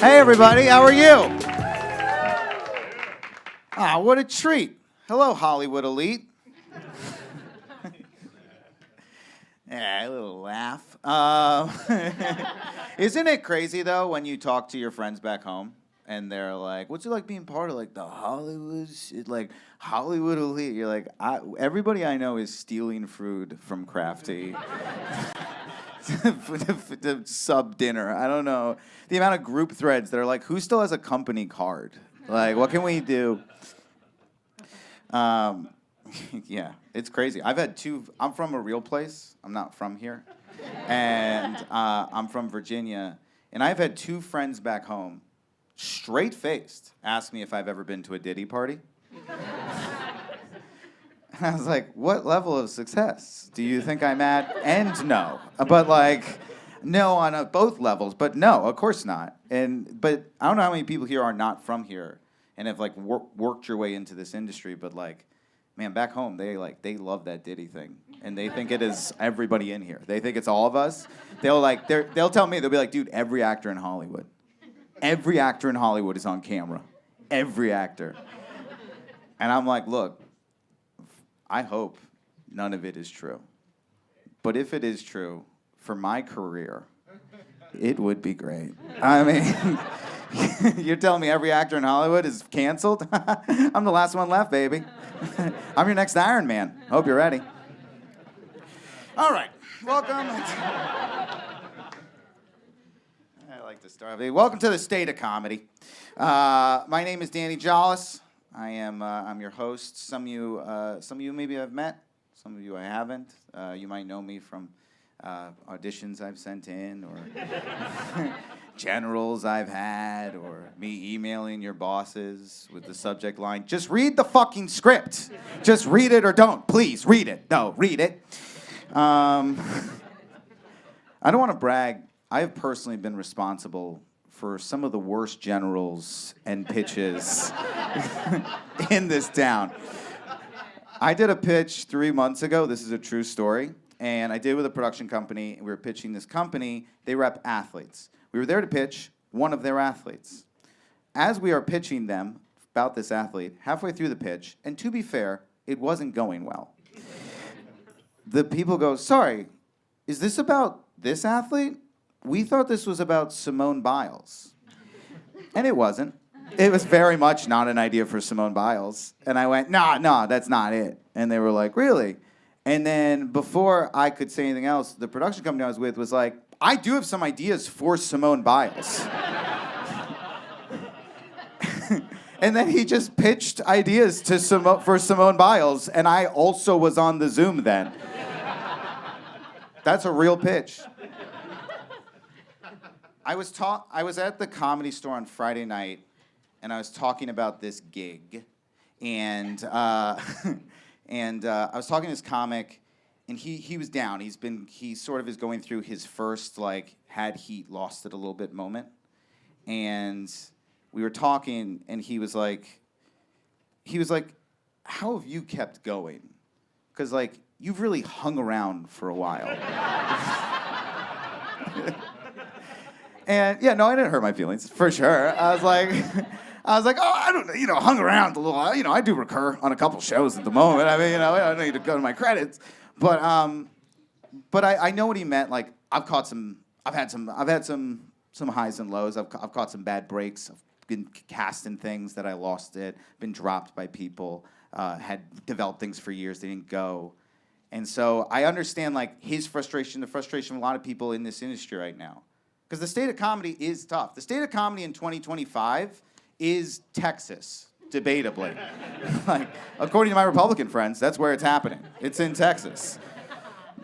Hey, everybody, how are you? Ah, what a treat. Hello, Hollywood elite. Yeah, a little laugh. Isn't it crazy, though, when you talk to your friends back home and they're like, what's it like being part of, like, the Hollywood shit, like, Hollywood elite? You're like, everybody I know is stealing food from Crafty. The sub dinner. I don't know. The amount of group threads that are like, who still has a company card? Like, what can we do? Yeah, it's crazy. I've had I'm from a real place. I'm not from here. And I'm from Virginia. And I've had two friends back home, straight-faced, ask me if I've ever been to a Diddy party. And I was like, what level of success do you think I'm at? And no. But like, no on both levels, but no, of course not. But I don't know how many people here are not from here and have like worked your way into this industry, but like, man, back home, they love that Diddy thing. And they think it is everybody in here. They think it's all of us. They'll tell me, they'll be like, dude, every actor in Hollywood is on camera. Every actor. And I'm like, look, I hope none of it is true. But if it is true, for my career, it would be great. I mean, you're telling me every actor in Hollywood is canceled? I'm the last one left, baby. I'm your next Iron Man. Hope you're ready. All right, welcome. I like to start. Welcome to the State of Comedy. My name is Danny Jolles. I'm your host. Some of you maybe I've met. Some of you I haven't. You might know me from auditions I've sent in, or generals I've had, or me emailing your bosses with the subject line, just read the fucking script. Just read it or don't. Please, read it. No, read it. I don't want to brag. I have personally been responsible for some of the worst generals and pitches in this town. I did a pitch 3 months ago. This is a true story. And I did it with a production company. We were pitching this company. They rep athletes. We were there to pitch one of their athletes. As we are pitching them about this athlete, halfway through the pitch, and to be fair, it wasn't going well. The people go, sorry, is this about this athlete? We thought this was about Simone Biles. And it wasn't. It was very much not an idea for Simone Biles. And I went, no, that's not it. And they were like, really? And then before I could say anything else, the production company I was with was like, I do have some ideas for Simone Biles. And then he just pitched ideas for Simone Biles, and I also was on the Zoom then. That's a real pitch. I was at the Comedy Store on Friday night, and I was talking about this gig, and I was talking to this comic, and he was down. He sort of is going through his first like had heat, lost it a little bit moment, and we were talking, and he was like, how have you kept going? Because like you've really hung around for a while. And yeah, no, I didn't hurt my feelings, for sure. I was like, oh, I don't know, hung around a little. I do recur on a couple shows at the moment. I mean, I don't need to go to my credits. But I know what he meant. Like, I've had some highs and lows. I've caught some bad breaks. I've been cast in things that I lost it, been dropped by people, had developed things for years, they didn't go. And so I understand, like, his frustration, the frustration of a lot of people in this industry right now. Because the state of comedy is tough. The state of comedy in 2025 is Texas, debatably. Like, according to my Republican friends, that's where it's happening. It's in Texas.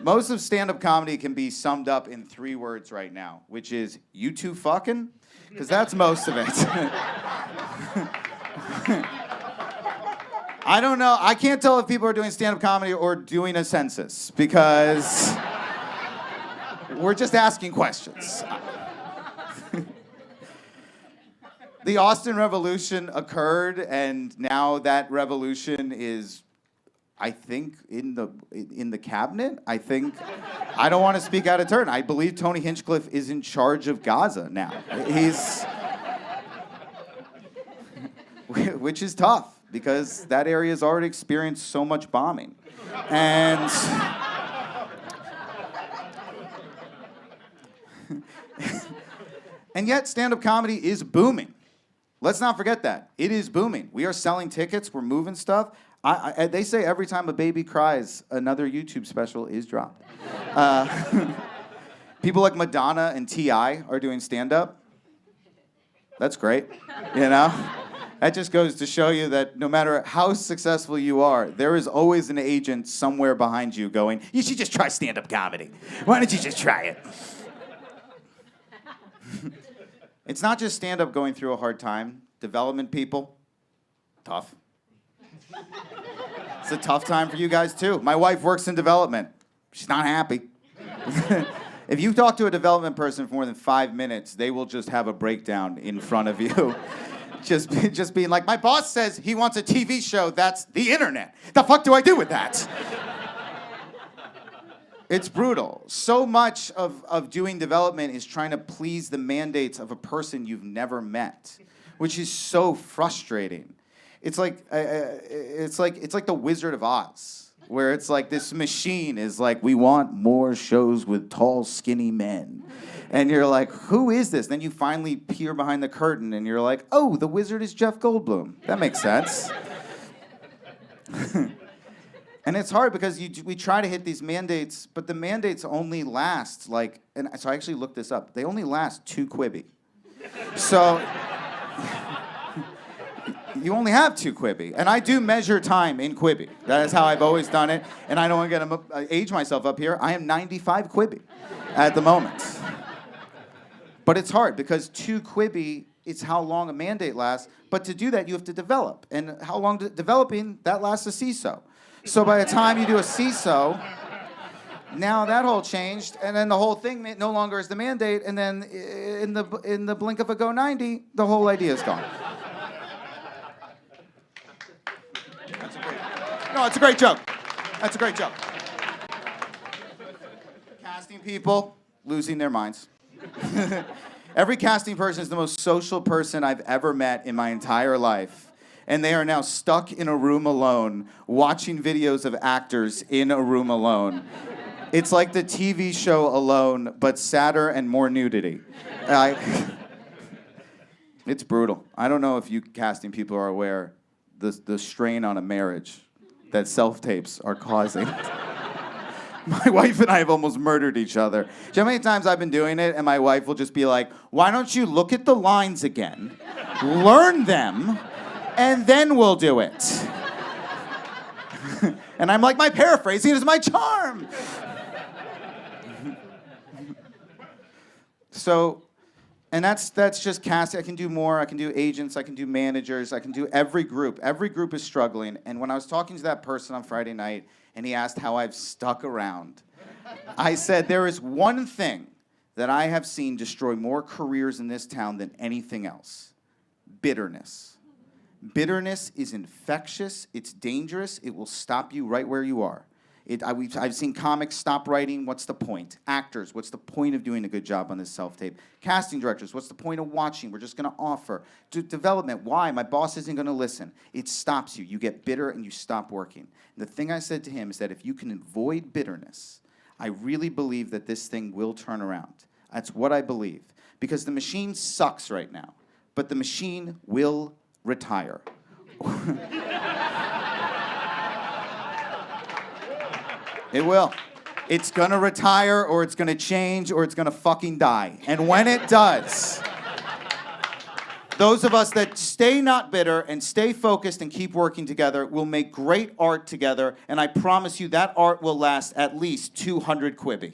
Most of stand-up comedy can be summed up in 3 words right now, which is, you two fucking? Because that's most of it. I don't know. I can't tell if people are doing stand-up comedy or doing a census, because we're just asking questions. The Austin Revolution occurred, and now that revolution is, I think, in the cabinet. I don't want to speak out of turn. I believe Tony Hinchcliffe is in charge of Gaza now. which is tough because that area has already experienced so much bombing. And and yet stand-up comedy is booming. Let's not forget that. It is booming. We are selling tickets. We're moving stuff. They say every time a baby cries, another YouTube special is dropped. People like Madonna and T.I. are doing stand-up. That's great, you know? That just goes to show you that no matter how successful you are, there is always an agent somewhere behind you going, you should just try stand-up comedy. Why don't you just try it? It's not just stand-up going through a hard time. Development people, tough. It's a tough time for you guys, too. My wife works in development. She's not happy. If you talk to a development person for more than 5 minutes, they will just have a breakdown in front of you. just being like, my boss says he wants a TV show that's the internet. The fuck do I do with that? It's brutal. So much of doing development is trying to please the mandates of a person you've never met, which is so frustrating. It's like the Wizard of Oz, where it's like this machine is like, we want more shows with tall, skinny men. And you're like, who is this? Then you finally peer behind the curtain and you're like, oh, the wizard is Jeff Goldblum. That makes sense. And it's hard because we try to hit these mandates, but the mandates only last and so I actually looked this up. They only last 2 Quibi. So you only have 2 Quibi. And I do measure time in Quibi. That is how I've always done it. And I don't want to age myself up here. I am 95 Quibi at the moment. But it's hard because 2 Quibi is how long a mandate lasts. But to do that, you have to develop. And how long developing, that lasts a CISO. So by the time you do a CISO, now that whole changed, and then the whole thing no longer is the mandate, and then in the blink of a go 90, the whole idea is gone. It's a great joke. That's a great joke. Casting people losing their minds. Every casting person is the most social person I've ever met in my entire life. And they are now stuck in a room alone, watching videos of actors in a room alone. It's like the TV show Alone, but sadder and more nudity. It's brutal. I don't know if you casting people are aware the strain on a marriage that self-tapes are causing. My wife and I have almost murdered each other. Do you know how many times I've been doing it, and my wife will just be like, why don't you look at the lines again, learn them, and then we'll do it. And I'm like, my paraphrasing is my charm. So, and that's just casting. I can do more. I can do agents. I can do managers. I can do every group. Every group is struggling. And when I was talking to that person on Friday night, and he asked how I've stuck around, I said, there is one thing that I have seen destroy more careers in this town than anything else: bitterness. Bitterness is infectious. It's dangerous. It will stop you right where you are. I've seen comics stop writing. What's the point? Actors, what's the point of doing a good job on this self-tape? Casting directors, what's the point of watching? We're just going to offer. Development, why? My boss isn't going to listen. It stops you. You get bitter and you stop working. And the thing I said to him is that if you can avoid bitterness, I really believe that this thing will turn around. That's what I believe. Because the machine sucks right now. But the machine will retire. It will. It's gonna retire, or it's gonna change, or it's gonna fucking die. And when it does, those of us that stay not bitter and stay focused and keep working together will make great art together, and I promise you that art will last at least 200 Quibi.